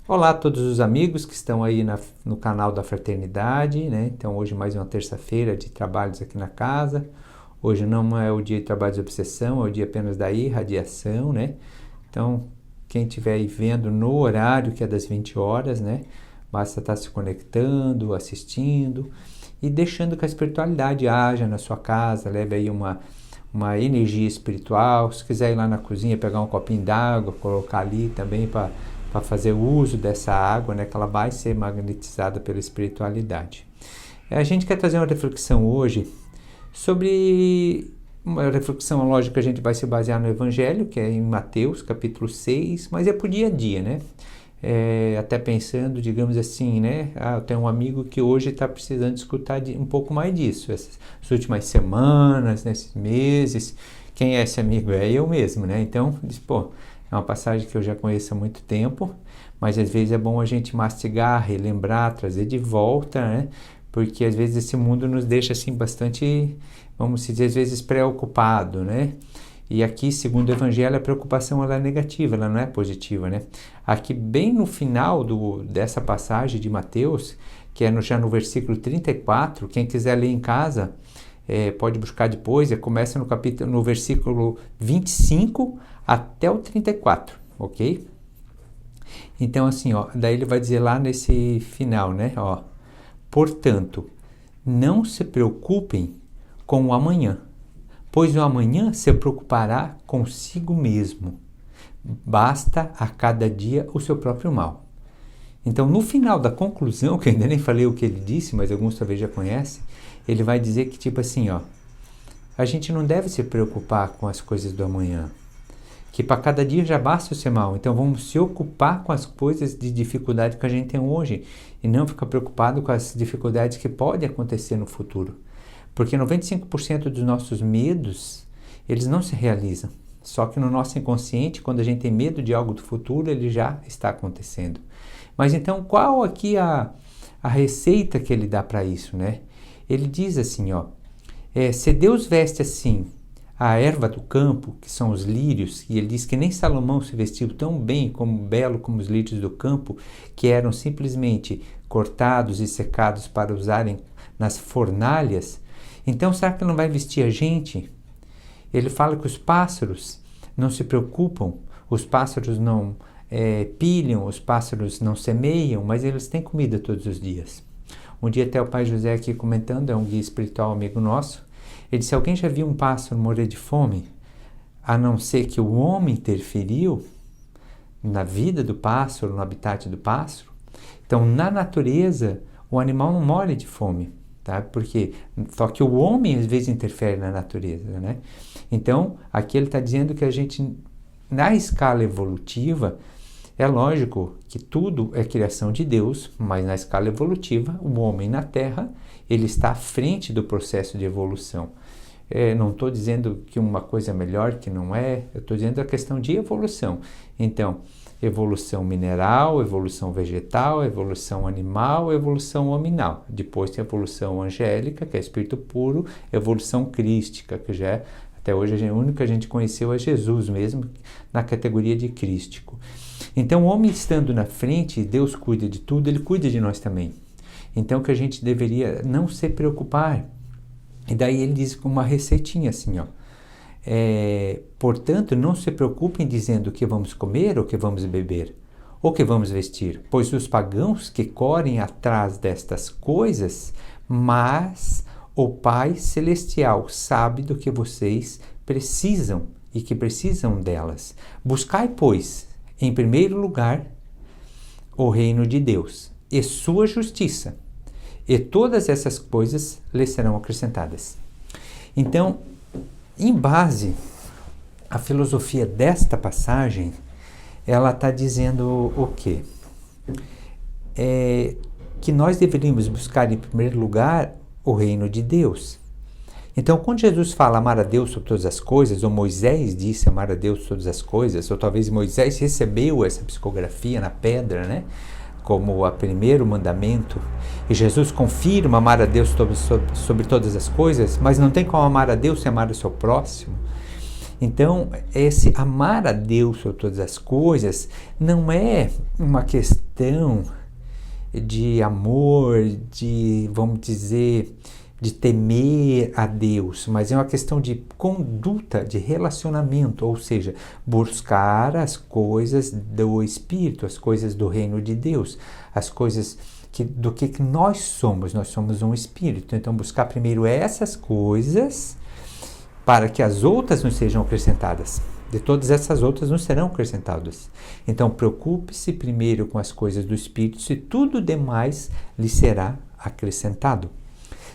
Olá a todos os amigos que estão aí no canal da Fraternidade, né? Então hoje mais uma terça-feira de trabalhos aqui na casa. Hoje não é o dia de trabalhos de obsessão, é o dia apenas da irradiação, né? Então quem estiver aí vendo no horário que é das 20 horas, né? Basta estar se conectando, assistindo e deixando que a espiritualidade haja na sua casa, leve aí uma energia espiritual. Se quiser ir lá na cozinha, pegar um copinho d'água, colocar ali também para fazer uso dessa água, né, que ela vai ser magnetizada pela espiritualidade. A gente quer trazer uma reflexão hoje sobre uma reflexão lógica. A gente vai se basear no Evangelho, que é em Mateus, capítulo 6, mas é pro dia a dia, né? Até pensando, digamos assim, né? Eu tenho um amigo que hoje está precisando escutar um pouco mais disso, essas últimas semanas, nesses meses. Quem é esse amigo? É eu mesmo, né? Então, diz, é uma passagem que eu já conheço há muito tempo, mas às vezes é bom a gente mastigar, relembrar, trazer de volta, né? Porque às vezes esse mundo nos deixa assim bastante, vamos dizer, às vezes preocupado, né? E aqui, segundo o Evangelho, a preocupação ela é negativa, ela não é positiva, né? Aqui bem no final dessa passagem de Mateus, que é já no versículo 34, quem quiser ler em casa, pode buscar depois, começa no versículo 25 até o 34, ok? Então assim, daí ele vai dizer lá nesse final, né? Portanto, não se preocupem com o amanhã, pois o amanhã se preocupará consigo mesmo. Basta a cada dia o seu próprio mal. Então, no final da conclusão, que eu ainda nem falei o que ele disse, mas alguns talvez já conhecem, ele vai dizer que tipo assim, a gente não deve se preocupar com as coisas do amanhã, que para cada dia já basta o seu mal. Então vamos se ocupar com as coisas de dificuldade que a gente tem hoje e não ficar preocupado com as dificuldades que podem acontecer no futuro. Porque 95% dos nossos medos, eles não se realizam. Só que no nosso inconsciente, quando a gente tem medo de algo do futuro, ele já está acontecendo. Mas então, qual aqui a receita que ele dá para isso, né? Ele diz assim, se Deus veste assim a erva do campo, que são os lírios, e ele diz que nem Salomão se vestiu tão belo como os lírios do campo, que eram simplesmente cortados e secados para usarem nas fornalhas. Então, será que não vai vestir a gente? Ele fala que os pássaros não se preocupam, os pássaros não pilham, os pássaros não semeiam, mas eles têm comida todos os dias. Um dia até o pai José aqui comentando, é um guia espiritual amigo nosso, ele disse: alguém já viu um pássaro morrer de fome? A não ser que o homem interferiu na vida do pássaro, no habitat do pássaro. Então, na natureza, o animal não morre de fome, tá? Porque só que o homem às vezes interfere na natureza, né? Então, aqui ele está dizendo que a gente, na escala evolutiva, é lógico que tudo é criação de Deus, mas na escala evolutiva, o homem na Terra, ele está à frente do processo de evolução. Não estou dizendo que uma coisa é melhor, que não é, eu estou dizendo a questão de evolução. Então, evolução mineral, evolução vegetal, evolução animal, evolução hominal. Depois tem a evolução angélica, que é espírito puro, evolução crística, que já é, até hoje a única que a gente conheceu é Jesus mesmo, na categoria de crístico. Então, o homem estando na frente, Deus cuida de tudo, ele cuida de nós também. Então, que a gente deveria não se preocupar. E daí ele diz com uma receitinha assim, portanto, não se preocupem dizendo o que vamos comer, ou o que vamos beber, ou o que vamos vestir, pois os pagãos que correm atrás destas coisas, mas o Pai Celestial sabe do que vocês precisam e que precisam delas. Buscai, pois, em primeiro lugar, o reino de Deus e sua justiça, e todas essas coisas lhe serão acrescentadas. Então, em base à filosofia desta passagem, ela está dizendo o quê? Que nós deveríamos buscar em primeiro lugar o reino de Deus. Então, quando Jesus fala amar a Deus sobre todas as coisas, ou Moisés disse amar a Deus sobre todas as coisas, ou talvez Moisés recebeu essa psicografia na pedra, né? Como o primeiro mandamento, e Jesus confirma amar a Deus sobre todas as coisas, mas não tem como amar a Deus sem amar o seu próximo. Então, esse amar a Deus sobre todas as coisas não é uma questão de amor, de, vamos dizer, de temer a Deus, mas é uma questão de conduta, de relacionamento, ou seja, buscar as coisas do Espírito, as coisas do reino de Deus, as coisas do que nós somos um Espírito. Então, buscar primeiro essas coisas para que as outras nos sejam acrescentadas. De todas essas outras não serão acrescentadas. Então, preocupe-se primeiro com as coisas do Espírito, se tudo demais lhe será acrescentado.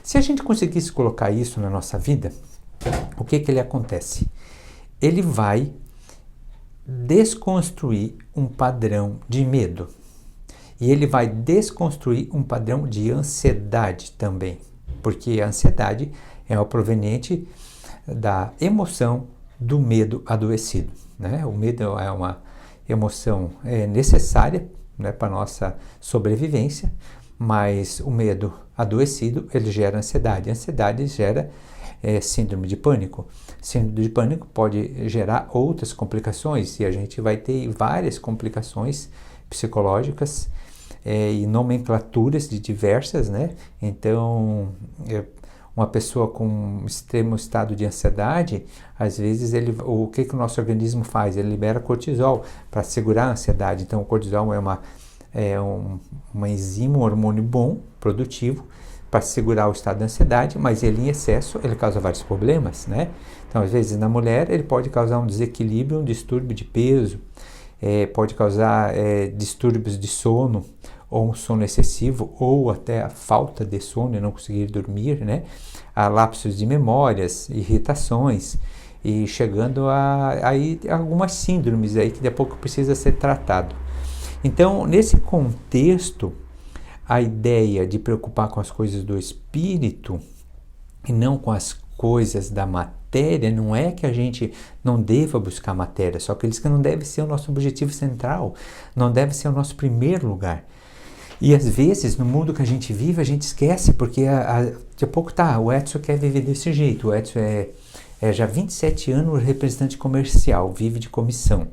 Se a gente conseguisse colocar isso na nossa vida, o que ele acontece? Ele vai desconstruir um padrão de medo. E ele vai desconstruir um padrão de ansiedade também. Porque a ansiedade é o proveniente da emoção do medo adoecido, né? O medo é uma emoção necessária, né, para a nossa sobrevivência, mas o medo adoecido, ele gera ansiedade. A ansiedade gera síndrome de pânico. Síndrome de pânico pode gerar outras complicações, e a gente vai ter várias complicações psicológicas e nomenclaturas de diversas, né? Então, uma pessoa com um extremo estado de ansiedade, às vezes o que o nosso organismo faz? Ele libera cortisol para segurar a ansiedade. Então, o cortisol é uma enzima, um hormônio bom, produtivo, para segurar o estado de ansiedade, mas ele em excesso, ele causa vários problemas, né? Então, às vezes, na mulher, ele pode causar um desequilíbrio, um distúrbio de peso, pode causar distúrbios de sono, ou um sono excessivo, ou até a falta de sono e não conseguir dormir, né? A lapsos de memórias, irritações, e chegando a algumas síndromes aí que daqui a pouco precisa ser tratado. Então, nesse contexto, a ideia de preocupar com as coisas do espírito e não com as coisas da matéria, não é que a gente não deva buscar matéria, só que eles que não deve ser o nosso objetivo central, não deve ser o nosso primeiro lugar. E às vezes, no mundo que a gente vive, a gente esquece, porque daqui a pouco o Edson quer viver desse jeito. O Edson é já 27 anos representante comercial, vive de comissão.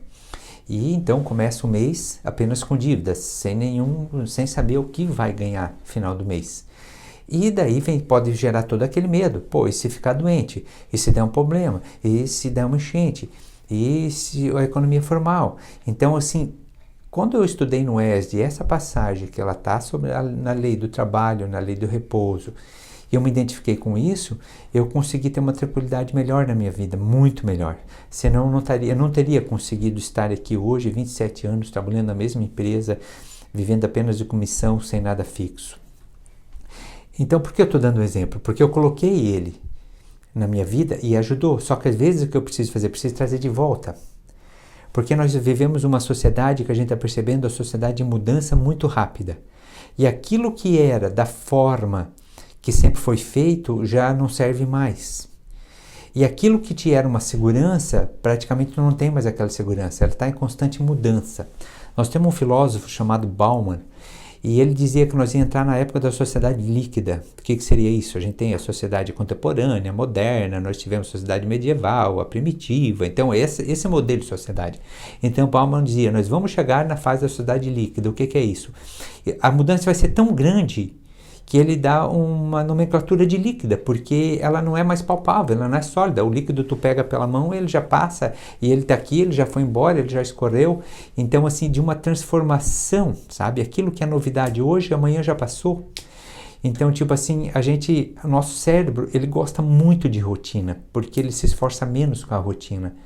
E então começa o mês apenas com dívidas, sem saber o que vai ganhar no final do mês. E daí pode gerar todo aquele medo. Pô, e se ficar doente? E se der um problema? E se der uma enchente? E se a economia for mal? Então, assim, quando eu estudei no ESD, essa passagem que ela está na lei do trabalho, na lei do repouso, e eu me identifiquei com isso, eu consegui ter uma tranquilidade melhor na minha vida, muito melhor. Senão eu não teria conseguido estar aqui hoje, 27 anos, trabalhando na mesma empresa, vivendo apenas de comissão, sem nada fixo. Então, por que eu estou dando um exemplo? Porque eu coloquei ele na minha vida e ajudou. Só que às vezes o que eu preciso fazer? Preciso trazer de volta. Porque nós vivemos uma sociedade que a gente está percebendo, a sociedade de mudança muito rápida. E aquilo que era da forma que sempre foi feito já não serve mais. E aquilo que te era uma segurança, praticamente não tem mais aquela segurança, ela está em constante mudança. Nós temos um filósofo chamado Bauman, e ele dizia que nós íamos entrar na época da sociedade líquida. O que seria isso? A gente tem a sociedade contemporânea, moderna, nós tivemos a sociedade medieval, a primitiva. Então, esse é o modelo de sociedade. Então, Bauman dizia, nós vamos chegar na fase da sociedade líquida. O que é isso? A mudança vai ser tão grande que ele dá uma nomenclatura de líquida, porque ela não é mais palpável, ela não é sólida. O líquido tu pega pela mão, ele já passa, e ele está aqui, ele já foi embora, ele já escorreu. Então, assim, de uma transformação, sabe? Aquilo que é novidade hoje, amanhã já passou. Então, tipo assim, o nosso cérebro, ele gosta muito de rotina, porque ele se esforça menos com a rotina.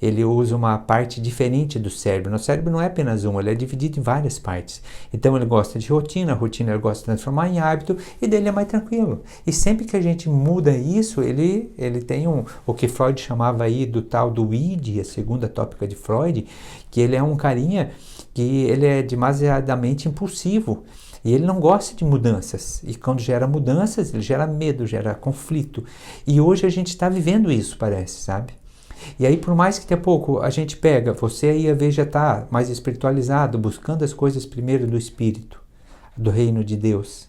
Ele usa uma parte diferente do cérebro. Nosso cérebro não é apenas um, ele é dividido em várias partes. Então ele gosta de rotina, a rotina ele gosta de transformar em hábito, e dele é mais tranquilo. E sempre que a gente muda isso, ele tem o que Freud chamava aí do tal do id, a segunda tópica de Freud, que ele é um carinha que ele é demasiadamente impulsivo. E ele não gosta de mudanças. E quando gera mudanças, ele gera medo, gera conflito. E hoje a gente está vivendo isso, parece, sabe? E aí, por mais que daqui a pouco a gente pega, você aí a vez já está mais espiritualizado, buscando as coisas primeiro do Espírito, do reino de Deus.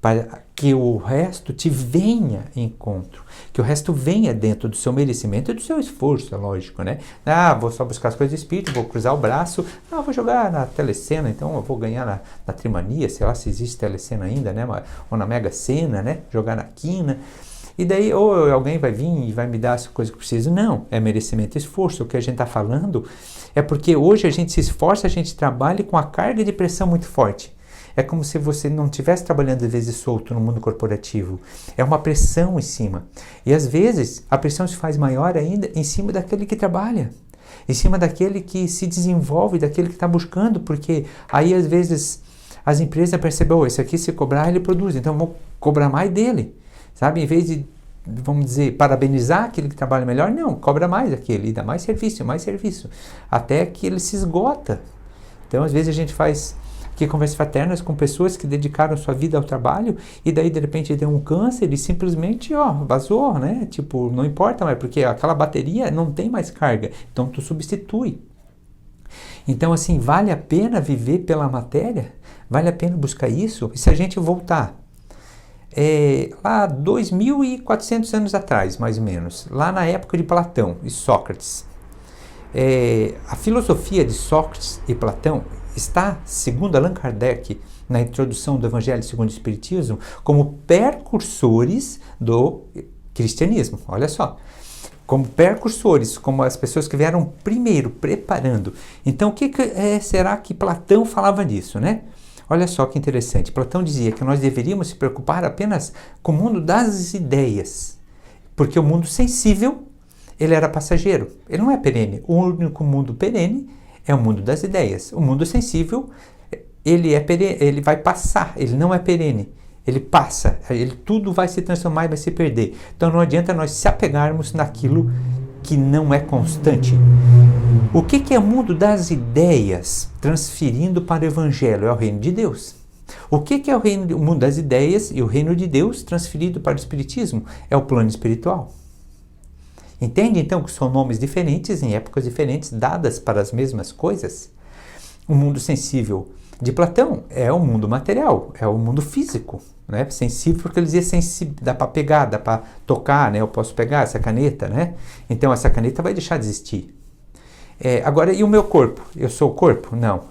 para que o resto te venha em encontro, que o resto venha dentro do seu merecimento e do seu esforço, é lógico, né? Vou só buscar as coisas do espírito, vou cruzar o braço, vou jogar na telecena, então eu vou ganhar na Trimania, sei lá se existe telecena ainda, né? Ou na Mega Sena, né? Jogar na quina. E daí, ou alguém vai vir e vai me dar essa coisa que eu preciso. Não, é merecimento e esforço. O que a gente está falando é porque hoje a gente se esforça, a gente trabalha com a carga de pressão muito forte. É como se você não estivesse trabalhando de vezes solto no mundo corporativo. É uma pressão em cima. E às vezes a pressão se faz maior ainda em cima daquele que trabalha. Em cima daquele que se desenvolve, daquele que está buscando. Porque aí às vezes as empresas percebem, esse aqui se cobrar ele produz, então eu vou cobrar mais dele. Sabe, em vez de, vamos dizer, parabenizar aquele que trabalha melhor, não, cobra mais aquele, e dá mais serviço, até que ele se esgota. Então, às vezes a gente faz aqui conversas fraternas com pessoas que dedicaram sua vida ao trabalho, e daí, de repente, deu um câncer e simplesmente, vazou, né? Tipo, não importa mais, porque aquela bateria não tem mais carga, então tu substitui. Então, assim, vale a pena viver pela matéria? Vale a pena buscar isso? E se a gente voltar lá 2.400 anos atrás, mais ou menos, lá na época de Platão e Sócrates, a filosofia de Sócrates e Platão está, segundo Allan Kardec, na introdução do Evangelho segundo o Espiritismo, como precursores do cristianismo. Olha só, como precursores, como as pessoas que vieram primeiro, preparando. Então, o que será que Platão falava disso, né? Olha só que interessante, Platão dizia que nós deveríamos se preocupar apenas com o mundo das ideias, porque o mundo sensível, ele era passageiro, ele não é perene. O único mundo perene é o mundo das ideias. O mundo sensível, ele vai passar, ele não é perene, ele passa, tudo vai se transformar e vai se perder. Então não adianta nós se apegarmos naquilo que não é constante. O que é o mundo das ideias transferindo para o Evangelho? É o reino de Deus. O que é o mundo das ideias e o reino de Deus transferido para o Espiritismo? É o plano espiritual. Entende então que são nomes diferentes em épocas diferentes, dadas para as mesmas coisas? O mundo sensível de Platão é o mundo material, é o mundo físico, né? Sensível porque ele dizia sensível, dá para pegar, dá para tocar, né? Eu posso pegar essa caneta, né? Então essa caneta vai deixar de existir. Agora, e o meu corpo? Eu sou o corpo? Não,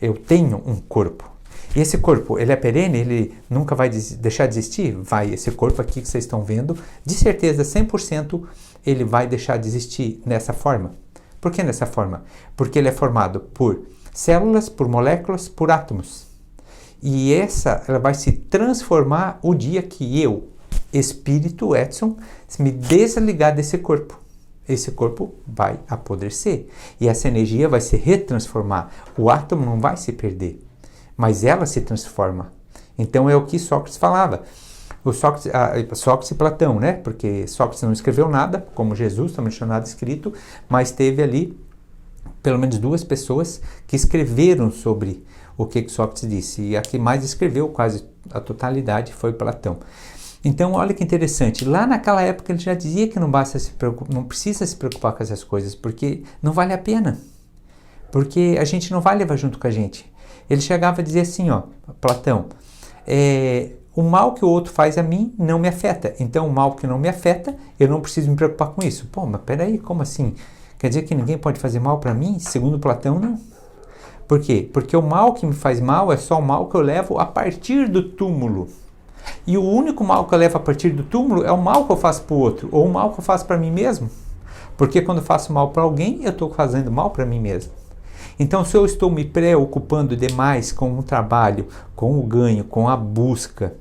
eu tenho um corpo. E esse corpo, ele é perene? Ele nunca vai deixar de existir? Vai, esse corpo aqui que vocês estão vendo, de certeza, 100%, ele vai deixar de existir nessa forma. Por que nessa forma? Porque ele é formado por células, por moléculas, por átomos. E ela vai se transformar o dia que eu, espírito Edson, me desligar desse corpo. Esse corpo vai apodrecer. E essa energia vai se retransformar. O átomo não vai se perder, mas ela se transforma. Então é o que Sócrates falava. Sócrates e Platão, né? Porque Sócrates não escreveu nada, como Jesus, também não tinha nada escrito, mas teve ali pelo menos 2 pessoas que escreveram sobre o que Sócrates disse. E a que mais escreveu, quase a totalidade, foi Platão. Então, olha que interessante. Lá naquela época ele já dizia que não precisa se preocupar com essas coisas, porque não vale a pena. Porque a gente não vai levar junto com a gente. Ele chegava a dizer assim, Platão, o mal que o outro faz a mim não me afeta. Então, o mal que não me afeta, eu não preciso me preocupar com isso. Pô, mas peraí, como assim? Quer dizer que ninguém pode fazer mal para mim? Segundo Platão, não. Por quê? Porque o mal que me faz mal é só o mal que eu levo a partir do túmulo. E o único mal que eu levo a partir do túmulo é o mal que eu faço para o outro, ou o mal que eu faço para mim mesmo. Porque quando eu faço mal para alguém, eu estou fazendo mal para mim mesmo. Então, se eu estou me preocupando demais com o trabalho, com o ganho, com a busca,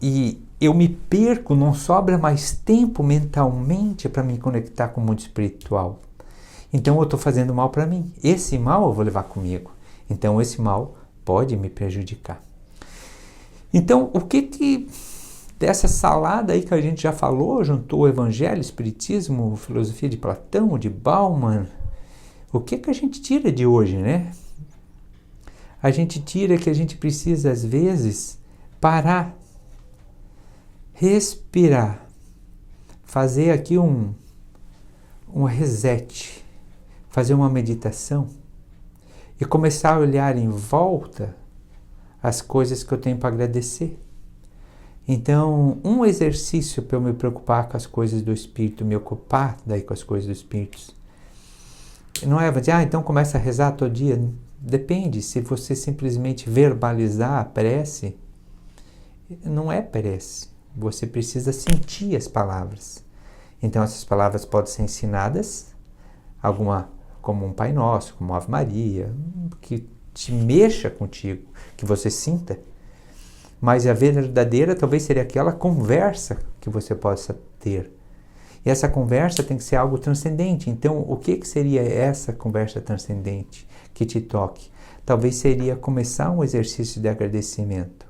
e eu me perco, não sobra mais tempo mentalmente para me conectar com o mundo espiritual. Então, eu estou fazendo mal para mim. Esse mal eu vou levar comigo. Então, esse mal pode me prejudicar. Então, o que dessa salada aí que a gente já falou, juntou o Evangelho, Espiritismo, filosofia de Platão, de Bauman, o que a gente tira de hoje, né? A gente tira que a gente precisa, às vezes, parar, respirar, fazer aqui um reset, fazer uma meditação e começar a olhar em volta as coisas que eu tenho para agradecer. Então, um exercício para eu me preocupar com as coisas do Espírito, me ocupar daí com as coisas do Espírito, não é dizer, então começa a rezar todo dia. Depende, se você simplesmente verbalizar a prece, não é prece. Você precisa sentir as palavras. Então essas palavras podem ser ensinadas, alguma como um Pai Nosso, como Ave Maria, que te mexa contigo, que você sinta. Mas a verdadeira talvez seria aquela conversa que você possa ter. E essa conversa tem que ser algo transcendente. Então, o que seria essa conversa transcendente que te toque? Talvez seria começar um exercício de agradecimento.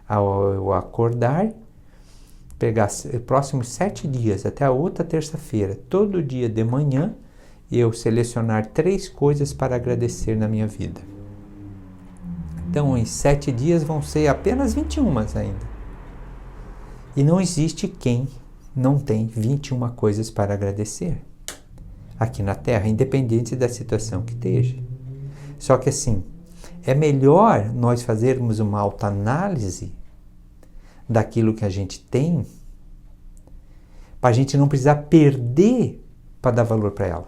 Ao acordar, pegar os próximos 7 dias, até a outra terça-feira, todo dia de manhã, eu selecionar 3 coisas para agradecer na minha vida. Então, em 7 dias vão ser apenas 21 ainda. E não existe quem não tem 21 coisas para agradecer aqui na Terra, independente da situação que esteja. Só que assim, é melhor nós fazermos uma autoanálise daquilo que a gente tem, para a gente não precisar perder para dar valor para ela.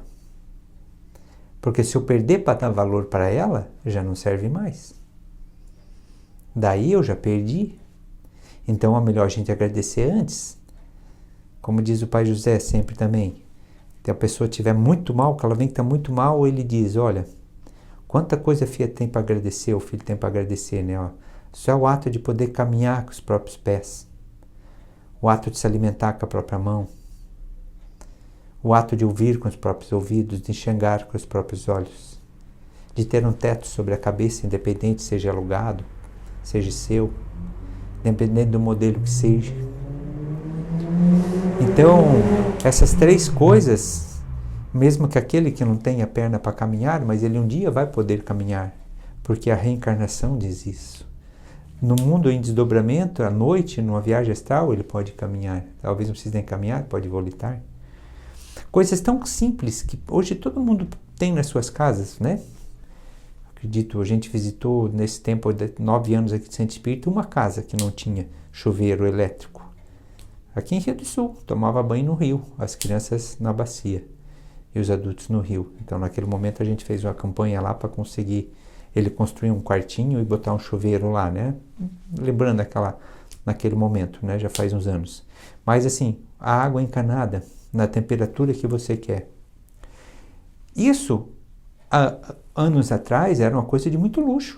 Porque se eu perder para dar valor para ela, já não serve mais. Daí eu já perdi. Então é melhor a gente agradecer antes. Como diz o Pai José sempre também, se a pessoa estiver muito mal, que ela vem que está muito mal, ele diz, olha, quanta coisa a filha tem para agradecer, o filho tem para agradecer, né? Ó, só é o ato de poder caminhar com os próprios pés, o ato de se alimentar com a própria mão, o ato de ouvir com os próprios ouvidos, de enxergar com os próprios olhos, de ter um teto sobre a cabeça, independente seja alugado, seja seu, independente do modelo que seja. Então, essas 3 coisas, mesmo que aquele que não tenha perna para caminhar, mas ele um dia vai poder caminhar, porque a reencarnação diz isso. No mundo em desdobramento, à noite, numa viagem astral, ele pode caminhar. Talvez não precise nem caminhar, pode volitar. Coisas tão simples que hoje todo mundo tem nas suas casas, né? Acredito, a gente visitou nesse tempo de 9 anos aqui de Centro Espírita uma casa que não tinha chuveiro elétrico. Aqui em Rio do Sul, tomava banho no rio, as crianças na bacia e os adultos no rio. Então naquele momento a gente fez uma campanha lá para conseguir ele construir um quartinho e botar um chuveiro lá, né? Lembrando naquele momento, né? Já faz uns anos. Mas assim, a água encanada na temperatura que você quer. Isso, anos atrás, era uma coisa de muito luxo.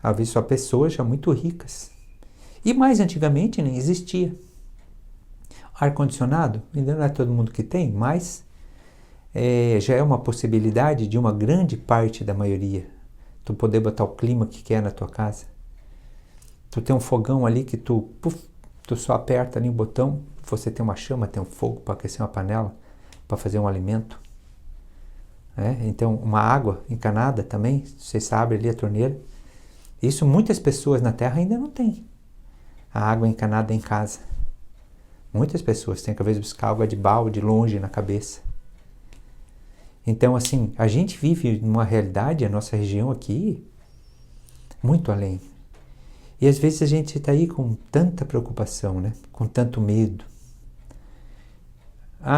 Havia só pessoas já muito ricas. E mais antigamente nem existia. Ar-condicionado, ainda não é todo mundo que tem, mas já é uma possibilidade de uma grande parte da maioria. Tu poder botar o clima que quer na tua casa. Tu tem um fogão ali que tu só aperta ali o botão, você tem uma chama, tem um fogo para aquecer uma panela, para fazer um alimento. Então, uma água encanada também, você abre ali a torneira. Isso muitas pessoas na Terra ainda não têm. A água encanada em casa. Muitas pessoas têm que às vezes buscar água de balde longe na cabeça. Então assim, a gente vive numa realidade, a nossa região aqui, muito além. E às vezes a gente está aí com tanta preocupação, né? Com tanto medo.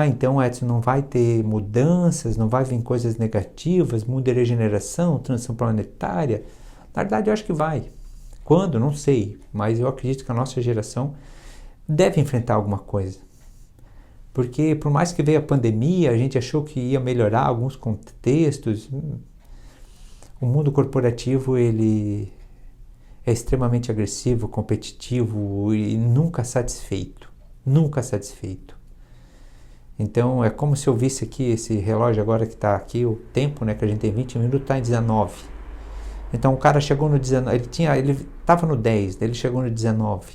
Então Edson, não vai ter mudanças, não vai vir coisas negativas, muda a regeneração, transição planetária. Na verdade eu acho que vai. Quando? Não sei, mas eu acredito que a nossa geração deve enfrentar alguma coisa. Porque por mais que veio a pandemia, a gente achou que ia melhorar alguns contextos. O mundo corporativo, ele é extremamente agressivo, competitivo e nunca satisfeito. Nunca satisfeito. Então é como se eu visse aqui esse relógio agora que está aqui, o tempo, né, que a gente tem 20 minutos, está em 19. Então o cara chegou no 19, ele estava no 10, ele chegou no 19.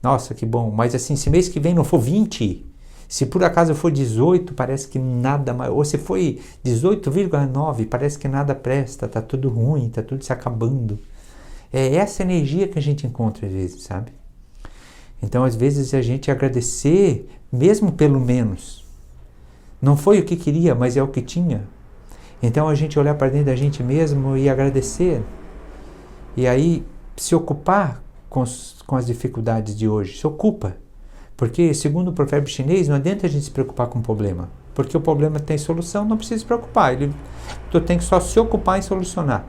Nossa, que bom, mas assim, se mês que vem não for 20, se por acaso for 18, parece que nada mais, ou se foi 18,9, parece que nada presta, tá tudo ruim, tá tudo se acabando. É essa energia que a gente encontra às vezes, sabe? Então às vezes a gente agradecer, mesmo pelo menos. Não foi o que queria, mas é o que tinha. Então a gente olhar para dentro da gente mesmo e agradecer. E aí se ocupar com as dificuldades de hoje. Se ocupa. Porque, segundo o provérbio chinês, não adianta a gente se preocupar com o problema. Porque o problema tem solução, não precisa se preocupar. Tu tem que só se ocupar em solucionar.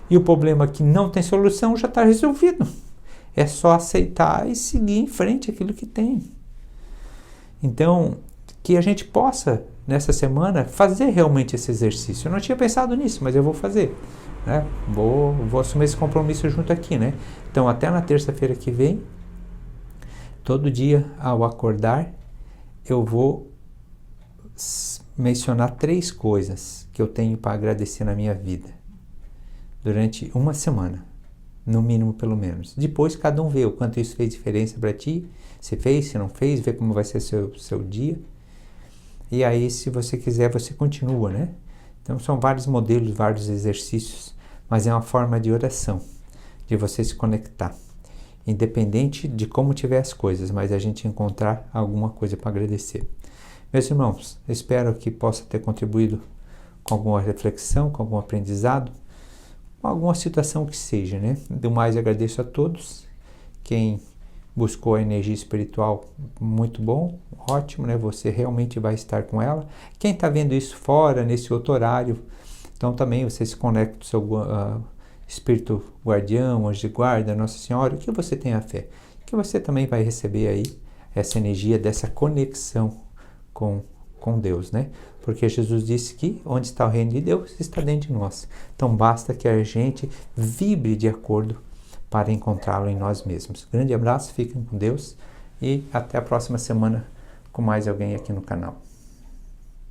E o problema que não tem solução já está resolvido. É só aceitar e seguir em frente aquilo que tem. Então, que a gente possa, nessa semana, fazer realmente esse exercício. Eu não tinha pensado nisso, mas eu vou fazer. Né? Vou assumir esse compromisso junto aqui. Né? Então, até na terça-feira que vem, todo dia, ao acordar, eu vou mencionar 3 coisas que eu tenho para agradecer na minha vida. Durante uma semana. No mínimo, pelo menos. Depois, cada um vê o quanto isso fez diferença para ti. Se fez, se não fez, vê como vai ser seu dia. E aí, se você quiser, você continua, né? Então, são vários modelos, vários exercícios. Mas é uma forma de oração. De você se conectar. Independente de como tiver as coisas. Mas a gente encontrar alguma coisa para agradecer. Meus irmãos, eu espero que possa ter contribuído com alguma reflexão, com algum aprendizado. Alguma situação que seja, né? Do mais, agradeço a todos. Quem buscou a energia espiritual, muito bom, ótimo, né? Você realmente vai estar com ela. Quem está vendo isso fora, nesse outro horário, então também você se conecta com o seu espírito guardião, anjo de guarda, Nossa Senhora, que você tenha fé. Que você também vai receber aí essa energia dessa conexão com Deus, né? Porque Jesus disse que onde está o reino de Deus está dentro de nós. Então basta que a gente vibre de acordo para encontrá-lo em nós mesmos. Grande abraço, fiquem com Deus e até a próxima semana com mais alguém aqui no canal.